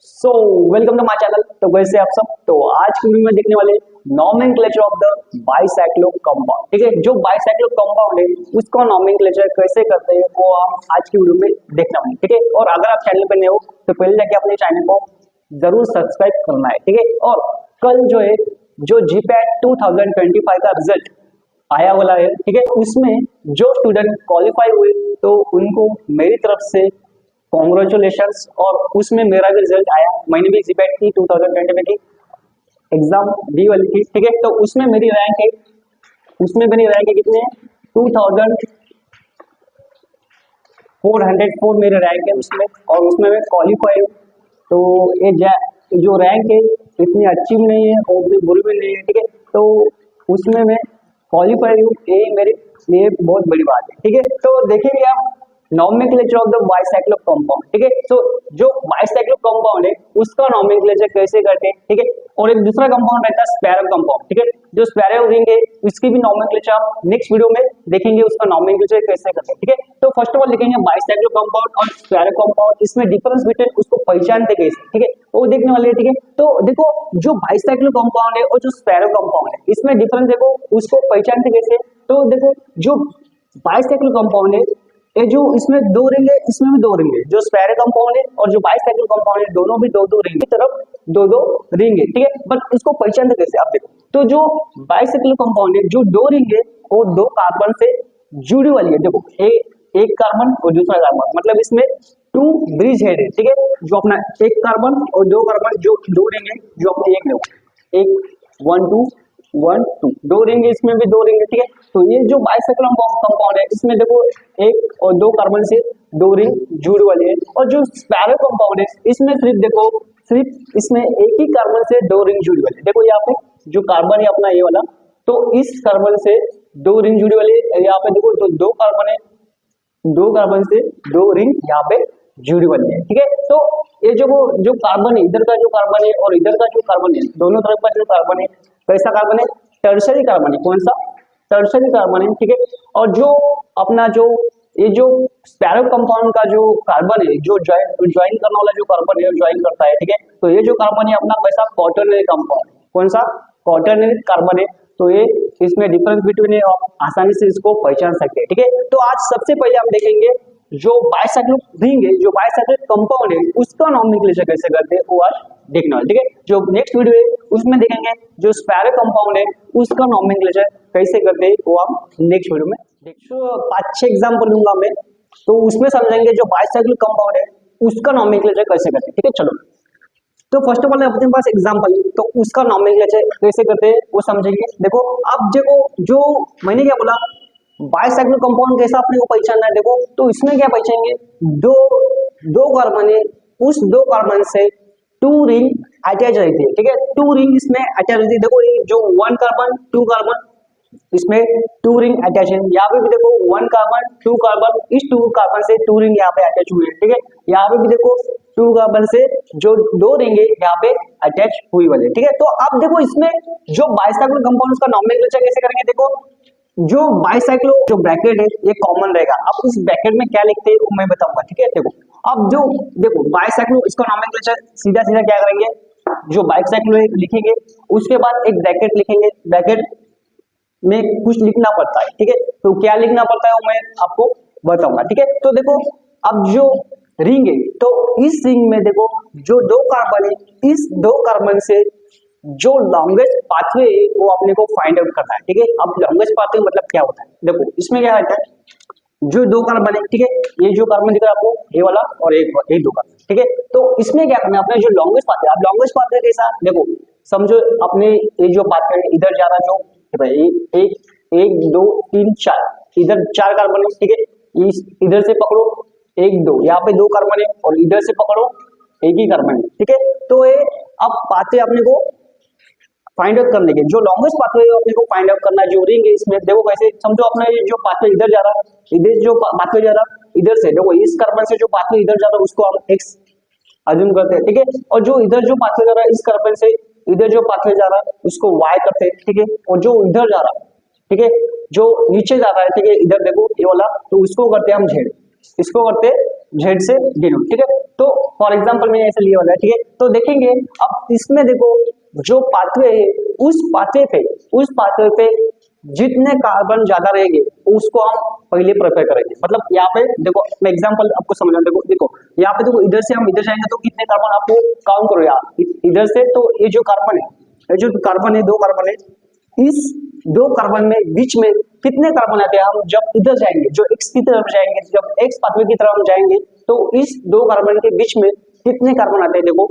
So welcome to my channel. तो वैसे आप सब तो आज की वीडियो में देखने वाले nomenclature of the bicyclo compound. ठीक है, जो बाइसाइक्लो कंपाउंड है उसका नॉमेनक्लेचर कैसे करते हैं वो हम आज की वीडियो में देखने वाले। ठीक है, और अगर आप चैनल पर नए हो तो पहले जाके अपने चैनल को जरूर सब्सक्राइब करना है। ठीक है, और कल जो है जो जीपैट 2025 का रिजल्ट आया वाला है, ठीक है, उसमें जो स्टूडेंट क्वालिफाई हुए तो उनको मेरी तरफ से कॉन्ग्रेचुलेशंस। और उसमें मेरा भी रिजल्ट आया, मैंने भी जीपैट की 2025 की एग्जाम दी वाली थी। ठीक है, तो उसमें मेरी रैंक है, कितने 2404 मेरे रैंक है उसमें, और उसमें मैं क्वालिफाई हूँ। तो ये जो रैंक है इतनी अच्छी भी नहीं है और भी बुरी भी नहीं है। ठीक है, तो उसमें मैं क्वालिफाई हूँ, ये मेरे लिए बहुत बड़ी बात है। ठीक है, तो देखेंगे आप nomenclature of the bicyclo compound. ठीक है, तो जो बाइसाइक्लो कंपाउंड है उसका नॉमेनक्लेचर कैसे करते हैं। ठीक है, और एक दूसरा कंपाउंड रहता है स्पैरो कंपाउंड। ठीक है, जो स्पैरो रिंग है उसकी भी नॉमेनक्लेचर आप नेक्स्ट वीडियो में देखेंगे, उसका नॉमेनक्लेचर कैसे करते हैं। ठीक है, तो फर्स्ट ऑफ ऑल देखेंगे बाइसाइक्लो कंपाउंड और स्पैरो कंपाउंड, इसमें डिफरेंस बिटवीन उसको पहचानते कैसे। ठीक है, वो देखने वाले हैं। ठीक है, तो देखो जो बाइसाइक्लो कंपाउंड है और जो स्पैरो कंपाउंड है इसमें डिफरेंस देखो, उसको पहचानते कैसे। तो देखो जो बाइसाइक्लो कंपाउंड है ये जो इसमें दो रिंग है, इसमें भी दो रिंग है। जो स्पैरो कंपाउंड है और जो बाइसाइक्लो कंपाउंड है दोनों भी दो दो रिंग की तरफ दो दो रिंग है। ठीक है, बट इसको पहचानते कैसे आप देखो। तो जो बाइसाइक्लो कंपाउंड है जो दो रिंग है वो दो कार्बन से जुड़ी वाली है। देखो एक कार्बन और दूसरा कार्बन, मतलब इसमें टू ब्रिज हेड है। ठीक है, जो अपना एक कार्बन और दो कार्बन जो दो रिंग है, जो अपने एक देखो एक 1 2 दो रिंग है, इसमें भी दो रिंग है। ठीक है, तो ये जो बाइसाइक्लो कंपाउंड है इसमें देखो एक और दो कार्बन से दो रिंग जुड़ी वाली है। और जो स्पैरो कंपाउंड है इसमें सिर्फ देखो सिर्फ इसमें एक ही कार्बन से दो रिंग जुड़ी वाली है। देखो यहाँ पे जो कार्बन है अपना ये वाला, तो इस कार्बन से दो रिंग जुड़ी वाली है। यहाँ पे देखो तो दो कार्बन है, दो कार्बन से दो रिंग यहाँ पे जुड़ी वाली है। ठीक है, तो ये जो कार्बन है, इधर का जो कार्बन है और इधर का जो कार्बन है, दोनों तरफ का जो कार्बन है कैसा कार्बन है, टर्शरी कार्बन है। कौन सा टर्शरी कार्बन है। ठीक है, और जो अपना जो ये जो स्पैरो कंपाउंड का जो कार्बन है जो ज्वाइन करने वाला जो कार्बन है ज्वाइन करता है। ठीक है, तो ये जो कार्बन है अपना कैसा क्वाटरनरी कंपाउंड, कौन सा क्वाटरनरी कार्बन है। तो ये इसमें डिफरेंस बिटवीन है, आप आसानी से इसको पहचान सकते हैं। ठीक है, तो आज सबसे पहले हम देखेंगे जो बाइसाइक्लो रिंग है, जो बाइसाइक्लो कंपाउंड है उसका नॉमेनक्लेचर कैसे करते हैं वो आज देखना है। ठीक है, जो नेक्स्ट वीडियो है उसमें देखेंगे जो स्पैरो कंपाउंड है उसका नॉमेनक्लेचर कैसे करते हैं वो हम नेक्स्ट वीडियो में देखो। 5-6 एग्जांपल लूंगा मैं, तो उसमें समझेंगे जो बाइसाइक्लो कंपाउंड है उसका नॉमेनक्लेचर कैसे करते हैं। ठीक है, चलो तो फर्स्ट ऑफ ऑल अपने पास एग्जांपल तो उसका नॉमेनक्लेचर कैसे करते हैं वो समझेंगे। देखो अब देखो जो मैंने क्या बोला, बाइसाइक्लो कंपाउंड कैसा अपने को पहचानना है। देखो तो इसमें क्या पहचानेंगे, दो कार्बन है, उस दो कार्बन से टू रिंग अटैच रहती है। ठीक है, टू रिंग इसमें अटैच रहती है। देखो ये जो वन कार्बन टू कार्बन इसमें टू रिंग अटैच है। यहाँ पे भी देखो वन कार्बन टू कार्बन, इस टू कार्बन से टू रिंग यहाँ पे अटैच हुई है। ठीक है, यहाँ पे भी देखो टू कार्बन से जो दो रिंग है यहाँ पे अटैच हुई वाले। ठीक है, तो अब देखो इसमें जो बाइसाइक्लो कंपाउंड का नॉमेनक्लेचर कैसे करेंगे। देखो जो बाइसाइक्लो जो ब्रैकेट है ये कॉमन रहेगा। अब उस ब्रैकेट में क्या लिखते हैं वो मैं बताऊंगा। ठीक है, देखो अब जो देखो बाइसाइक्लो इसका नॉमेनक्लेचर सीधा सीधा क्या करेंगे, जो बाइसाइक्लो है लिखेंगे, उसके बाद एक ब्रैकेट लिखेंगे, ब्रैकेट में कुछ लिखना पड़ता है। ठीक है, तो क्या लिखना पड़ता है वो मैं आपको बताऊंगा। ठीक है, तो देखो अब जो रिंग है तो इस रिंग में देखो जो दो कार्बन है, इस दो कार्बन से जो लॉन्गेस्ट पाथवे है वो अपने को फाइंड आउट करना है। ठीक है, अब लॉन्गेस्ट पाथवे मतलब क्या होता है, देखो इसमें क्या होता है जो दो कार्बन है। ठीक है, ये जो कार्बन दिख रहा है आपको ये वाला और एक दो कार्बन। ठीक है, तो इसमें क्या करना है अपने जो लॉन्गेस्ट पाथवे, अब लॉन्गेस्ट पाथवे कैसा देखो समझो अपने ये जो पाथवे इधर जा रहा जो भाई एक दो तीन चार, इधर चार कार्बन है। ठीक है, इधर से पकड़ो एक दो, यहाँ पे दो कार्बन है और इधर से पकड़ो एक ही कार्बन है। ठीक है, तो ये अब पाथवे अपने को फाइंड आउट करने के जो लॉन्गेस्ट पाथवे अपने को फाइंड आउट करना है। जो रिंग है इसमें देखो कैसे समझो अपना ये जो पाथवे इधर जा रहा है, इधर जो पाथवे जा रहा है इधर से देखो इस कार्बन से जो पाथवे इधर जा रहा है उसको हम एक्स अज्यूम करते हैं। ठीक है, और जो इधर जो पाथवे जा रहा है इस कार्बन से इधर जो पाथवे जा रहा है उसको वाई करते हैं। ठीक है, और जो इधर जा रहा है, ठीक है, जो नीचे जा रहा है, ठीक है, इधर देखो ये वाला, तो उसको करते हैं हम जेड, इसको करते हैं जेड से डिनोट, ठीक है। तो फॉर एग्जांपल मैंने ऐसे लिया वाला है, ठीक है। तो देखेंगे अब इसमें देखो जो पाथवे है उस पाथवे पे जितने कार्बन ज्यादा रहेंगे उसको हम पहले प्रेफर करेंगे। मतलब यहाँ पे देखो मैं एग्जांपल आपको समझा, देखो यहाँ पे देखो इधर से हम इधर जाएंगे तो कितने कार्बन आपको काउंट करो यार, इधर से तो ये जो कार्बन है, दो कार्बन है, इस दो कार्बन में बीच में कितने कार्बन आते हैं। हम जब इधर जाएंगे, जो एक्स की तरफ जाएंगे, जब एक्स पाथवे की तरफ हम जाएंगे तो इस दो कार्बन के बीच में कितने कार्बन आते हैं, देखो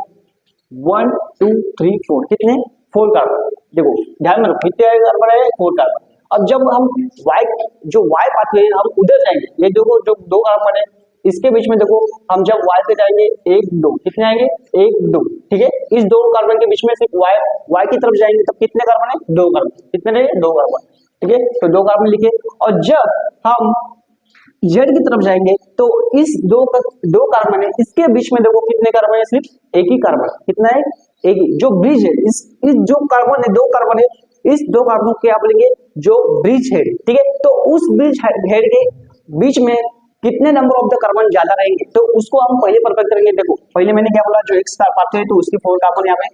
1 2 3 4, कितने 4 कार्बन। देखो ध्यान में रखो कितने कार्बन है, 4 कार्बन। अब जब हम वाई पाथवे है हम उधर जाएंगे, ये देखो जो दो कार्बन है इसके बीच में देखो हम जब वाई पे जाएंगे 1 2, कितने आएंगे 1 2, ठीक है। इस दो कार्बन के बीच में सिर्फ वाई की तरफ जाएंगे तब कितने कार्बन है, 2 कार्बन, कितने रहे 2 कार्बन, ठीक है। तो 2 कार्बन लिखे। और जब हम जेड की तरफ जाएंगे तो इस दो कार्बन है इसके बीच में देखो कितने कार्बन है, सिर्फ एक ही कार्बन, कितना है एक ही। जो ब्रिज है इस जो कार्बन है, दो कार्बन है, इस दो कार्बन के आप लेंगे जो ब्रिज हेड, ठीक है। तो उस ब्रिज हेड के बीच में कितने नंबर ऑफ द कार्बन ज्यादा रहेंगे तो उसको हम पहले परफेक्ट करेंगे। देखो पहले मैंने क्या बोला, जो एक्स पाथवे है तो उसके 4 कार्बन यहाँ पे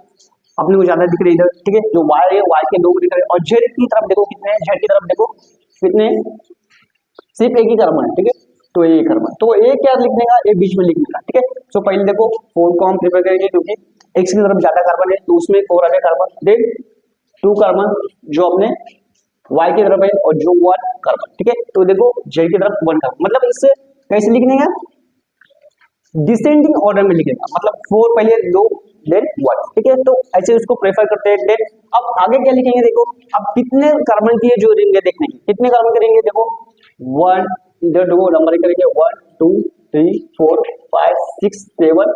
अपने को ज्यादा दिख रहे इधर, ठीक है। जो वाई है वाई के 2 दिख रहे, और जेड की तरफ देखो कितने हैं, जेड की तरफ देखो कितने, सिर्फ एक ही कार्बन है, ठीक है। तो ये कार्बन, तो ये क्या लिखने का, ये बीच में लिखने का, ठीक है। तो पहले देखो 4 को हम प्रिपेयर करेंगे क्योंकि एक्स की तरफ ज्यादा कार्बन है तो उसमें 4 आ गए कार्बन, देन 2 कार्बन जो अपने वाई की तरफ है और जो 1 कार्बन, ठीक है। तो देखो जेड की तरफ 1 कार्बन, मतलब इससे कैसे लिखने का, डिसेंडिंग ऑर्डर में लिखेगा, मतलब 4 पहले 2 देन 1, ठीक है। तो ऐसे उसको प्रेफर करते हैं। देन अब आगे क्या लिखेंगे, देखो अब कितने कार्बन की जो रिंग है देखने की, कितने कार्बन की रिंग है, देखो 1, इधर दो नंबर करेंगे 1 2 3 4 5 6 7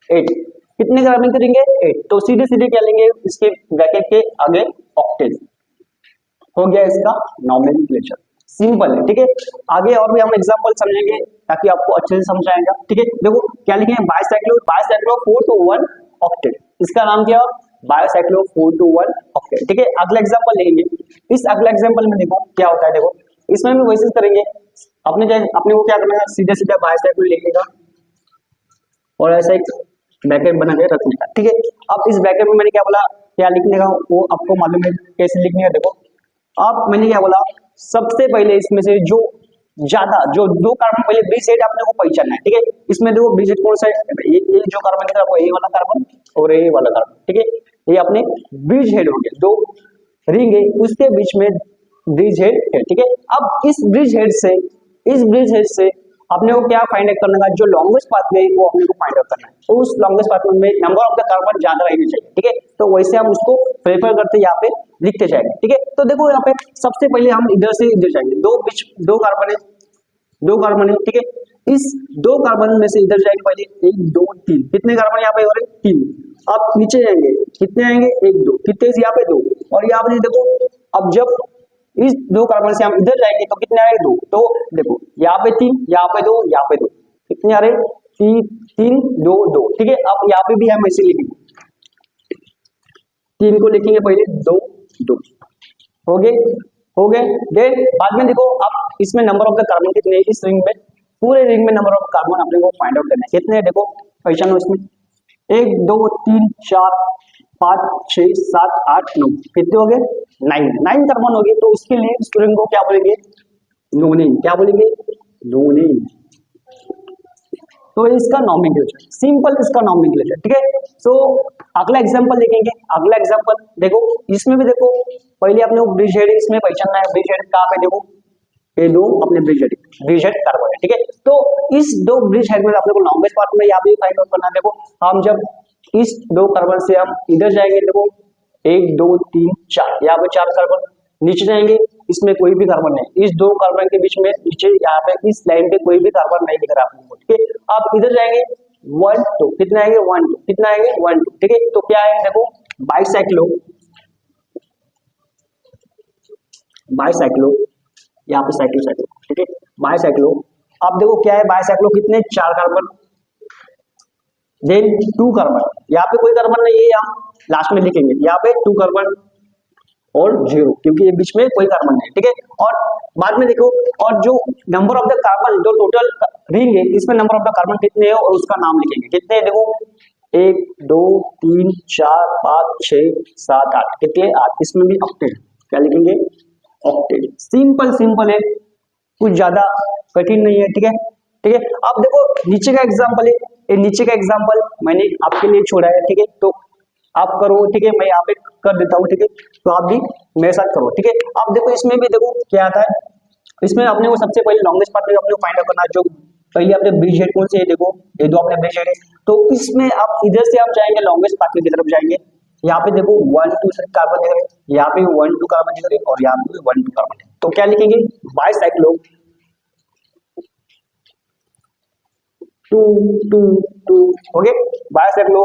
8, कितने कार्बन की रिंग है 8। तो सीधे सीधे क्या लेंगे, इसके ब्रैकेट के आगे ऑक्टेन, हो गया इसका नॉमेनक्लेचर, सिंपल है, ठीक है। आगे और भी हम एग्जांपल समझेंगे ताकि आपको अच्छे से समझ आएगा, ठीक है। देखो क्या लिखेंगे, बाइसाइक्लो 4 to 1 ऑक्टेन, इसका नाम क्या है, बाइसाइक्लो 4 to 1 ऑक्टेन, ठीक है। अगला एग्जांपल लेंगे, इस अगला एग्जांपल में देखो क्या होता है, देखो इसमें भी वैसे करेंगे, अपने को क्या करना है, सीधे सीधे बाइसाइक्लो लिखेगा और ऐसा एक ब्रैकेट बना के रखने का, ठीक है। अब इस ब्रैकेट में मैंने क्या बोला, क्या लिखने का वो आपको मालूम है कैसे लिखने का। देखो अब मैंने क्या बोला, सबसे पहले इसमें से जो ज्यादा जो 2 कार्बन पहले ब्रिज हेड आपने को पहचानना है, ठीक है। इसमें देखो ब्रिज हेड कौन सा है, ये जो कार्बन दिख रहा है वो ये वाला कार्बन और ये वाला कार्बन, ठीक है। ये अपने ब्रिज हेड हो गए, 2 रिंग है उसके बीच में ब्रिज हेड है, ठीक है। अब इस ब्रिज हेड से अपने को क्या फाइंड आउट करना है, जो लॉन्गेस्ट पाथवे है वो अपने को फाइंड आउट करना है। तो उस लॉन्गेस्ट पाथवे में नंबर ऑफ द कार्बन ज्यादा रहने चाहिए, ठीक है। तो वैसे हम उसको प्रेफर करते यहाँ पे लिखते जाएंगे, ठीक है। तो देखो यहाँ पे सबसे पहले हम इधर से इधर जाएंगे, दो कार्बन है, ठीक है। इस 2 कार्बन में से इधर जाएंगे पहले 1 2 3, कितने कार्बन यहाँ पे हो रहे 3। अब नीचे जाएंगे, कितने आएंगे 1 2, कितने यहाँ पे 2, और यहाँ पे देखो अब जब इस 2 कार्बन से हम इधर जाएंगे तो कितने आएंगे 2। तो देखो यहाँ पे 3, यहाँ पे 2, यहाँ पे 2, कितने आ रहे 3 2 2, ठीक है। अब यहाँ पे भी हम ऐसे लिखेंगे, 3 को लिखेंगे पहले 2 2, हो गए। देन बाद में देखो अब इसमें नंबर ऑफ द कार्बन कितने हैं, इस रिंग में पूरे रिंग में नंबर ऑफ कार्बन अपने को फाइंड आउट करना है, कितने हैं देखो पहचानो, इसमें 1 2 3 4 5 6 7 8 9, कितने हो गए 9 कार्बन हो गए। तो उसके लिए इस रिंग को क्या बोलेंगे, नोनेम, क्या बोलेंगे नोनेम। तो इसका नॉमेनक्लेचर, सिंपल इसका नॉमेनक्लेचर, ठीक है। सो अगला एग्जांपल देखेंगे, अगला एग्जांपल देखो इसमें भी देखो पहले अपने को ब्रिज हेड इसमें पहचानना है, ब्रिज हेड कहाँ पे देखो ये 2 अपने ब्रिज हेड कार्बन है, ठीक है। तो इस 2 ब्रिज हेड में अपने को लॉन्गेस्ट पार्ट में यहाँ भी फाइंड आउट करना है। देखो हम जब इस 2 कार्बन से हम इधर जाएंगे, देखो 1 2 3 4, यहाँ पे 4 कार्बन, नीचे जाएंगे इसमें कोई भी कार्बन नहीं, इस 2 कार्बन के बीच में नीचे यहाँ पे इस लाइन पे कोई भी कार्बन नहीं दिख रहा आपको, ठीक है। अब इधर जाएंगे 1 2, कितने आएंगे 1 2, कितना आएंगे 1 2, ठीक है। तो क्या है देखो बाइसाइक्लो यहाँ पे साइक्लो, ठीक है बाइसाइक्लो। अब देखो क्या है बाइसाइक्लो, कितने 4 कार्बन, देन 2 कार्बन, यहाँ पे कोई कार्बन नहीं है, हम लास्ट में लिखेंगे यहाँ पे 2 कार्बन, और 0, क्योंकि ये बीच में कोई कार्बन नहीं है, ठीक है। और बाद में देखो, और जो नंबर ऑफ द कार्बन, जो टोटल रिंग है, इसमें नंबर ऑफ द कार्बन कितने हैं और उसका नाम लिखेंगे। कितने हैं देखो, 1 2 3 4 5 6 7 8, कितने 8, इसमें भी ऑक्टेन, क्या लिखेंगे, ऑक्टेन। सिंपल सिंपल है, कुछ ज्यादा कठिन नहीं है, ठीक है, ठीक है। अब देखो नीचे का एग्जांपल है, ये नीचे का एग्जांपल मैंने आपके लिए छोड़ा है, ठीक है, तो आप करो, ठीक है, मैं यहाँ पे कर देता हूँ, ठीक है, तो आप भी मेरे साथ करो, ठीक है। अब देखो इसमें भी देखो क्या आता है, इसमें अपने को सबसे पहले लॉन्गेस्ट पाथ अपने को फाइंड आउट करना है। जो पहले आपने ब्रिज हेड कौन से है, देखो ये दो अपने ब्रिज हेड है, तो इसमें आप इधर से आप जाएंगे लॉन्गेस्ट पाथ की तरफ जाएंगे, यहाँ पे देखो 1 2 कार्बन दिख रहे, यहाँ पे 1 2 कार्बन दिख रहे और यहाँ पे 1 2 कार्बन है, तो क्या लिखेंगे, बाइसाइक्लो 2 2 2 हो गए, बाइसाइक्लो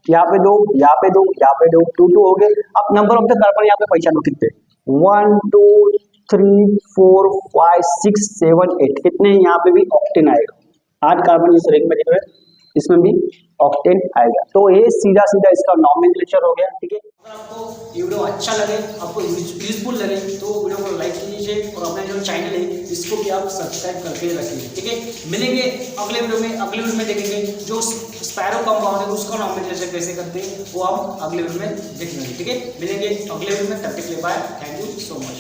यहाँ पे 2 यहाँ पे 2 यहाँ पे 2 2 2 हो गए। अब नंबर ऑफ द कार्बन यहाँ पे पहचानो कितने, 1 2 3 4 5 6 7 8, कितने यहाँ पे भी ऑक्टेन आएगा, 8 कार्बन इस रिंग में दिख रहे हैं, इसमें भी ऑक्टेन आएगा। तो ये सीधा सीधा इसका नॉमेनक्लेचर हो गया, ठीक है। अगर आपको ये वीडियो अच्छा लगे, आपको यूजफुल लगे, तो वीडियो को लाइक कीजिए और अपना जो चैनल है इसको भी आप सब्सक्राइब करके रखिए, ठीक है। मिलेंगे अगले वीडियो में, अगले वीडियो में देखेंगे जो स्पैरो कंपाउंड है उसका नॉमेनक्लेचर कैसे करते हैं, वो हम अगले वीडियो में देखेंगे, ठीक है। मिलेंगे अगले वीडियो में, तब तक के लिए bye, thank you so much.